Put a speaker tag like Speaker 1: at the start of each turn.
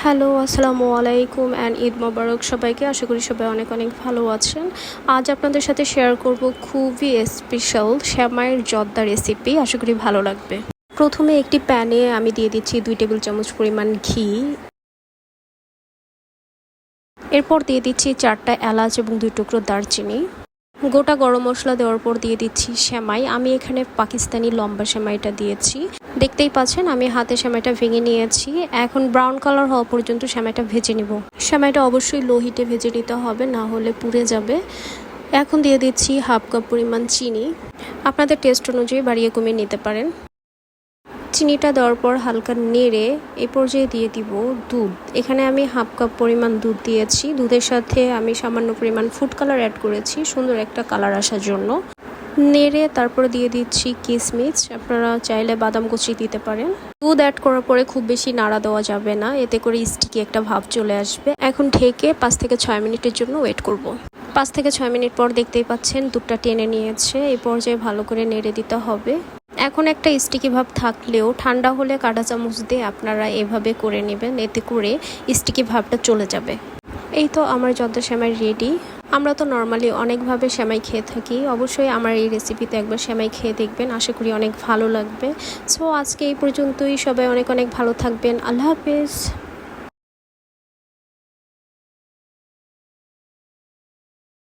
Speaker 1: Hello, আসসালামু আলাইকুম and Eid মোবারক সবাইকে। আশা করি সবাই অনেক অনেক ভালো আছেন। আজ আপনাদের সাথে শেয়ার করব খুবই স্পেশাল সেমাইয়ের জর্দা রেসিপি। আশা করি ভালো লাগবে। প্রথমে একটি প্যানে আমি দিয়ে দিচ্ছি 2 টেবিল চামচ পরিমাণ ঘি। এরপর দিয়ে দিচ্ছি 4টা এলাচ এবং 2 টুকরো দারচিনি। গোটা গরম মশলা দেওয়ার পর দিয়ে দিচ্ছি সেমাই। আমি এখানে পাকিস্তানি লম্বা সেমাইটা দিয়েছি। দেখতেই পাচ্ছেন আমি হাতে সেমাইটা ভেঙে নিয়েছি। এখন ব্রাউন কালার হওয়া পর্যন্ত সেমাইটা ভেজে নিব। সেমাইটা অবশ্যই লো হিটে ভেজে নিতে হবে, না হলে পুড়ে যাবে। এখন দিয়ে দিচ্ছি হাফ কাপ পরিমাণ চিনি। আপনাদের টেস্ট অনুযায়ী বাড়িয়ে কমিয়ে নিতে পারেন। চিনিটা দেওয়ার পর হালকা নেড়ে এই পর্যায়ে দিয়ে দিব দুধ। এখানে আমি হাফ কাপ পরিমাণ দুধ দিয়েছি। দুধের সাথে আমি সামান্য পরিমাণ ফুড কালার অ্যাড করেছি সুন্দর একটা কালার আসার জন্য। নেড়ে তারপরে দিয়ে দিচ্ছি কিশমিশ, আপনারা চাইলে বাদাম কুচি দিতে পারেন। দুধ অ্যাড করার পরে খুব বেশি নাড়া দেওয়া যাবে না, এতে করে স্টিকি একটা ভাব চলে আসবে। এখন ঢেকে 5 থেকে 6 মিনিটের জন্য ওয়েট করব। 5 থেকে 6 মিনিট পর দেখতেই পাচ্ছেন দুধটা টেনে নিয়েছে। এই পর্যায়ে ভালো করে নেড়ে দিতে হবে। এখন একটা স্টিকি ভাব থাকলেও ঠান্ডা হলে কাঁটা চামচ দিয়ে আপনারা এভাবে করে নেবেন, এতে করে স্টিকি ভাবটা চলে যাবে। এই তো আমার জর্দা সেমাই রেডি। আমরা তো নর্মালি অনেকভাবে সেমাই খেয়ে থাকি, অবশ্যই আমার এই রেসিপিতে একবার সেমাই খেয়ে দেখবেন, আশা করি অনেক ভালো লাগবে। সো আজকে এই পর্যন্তই। সবাই অনেক অনেক ভালো থাকবেন। আল্লাহ হাফেজ।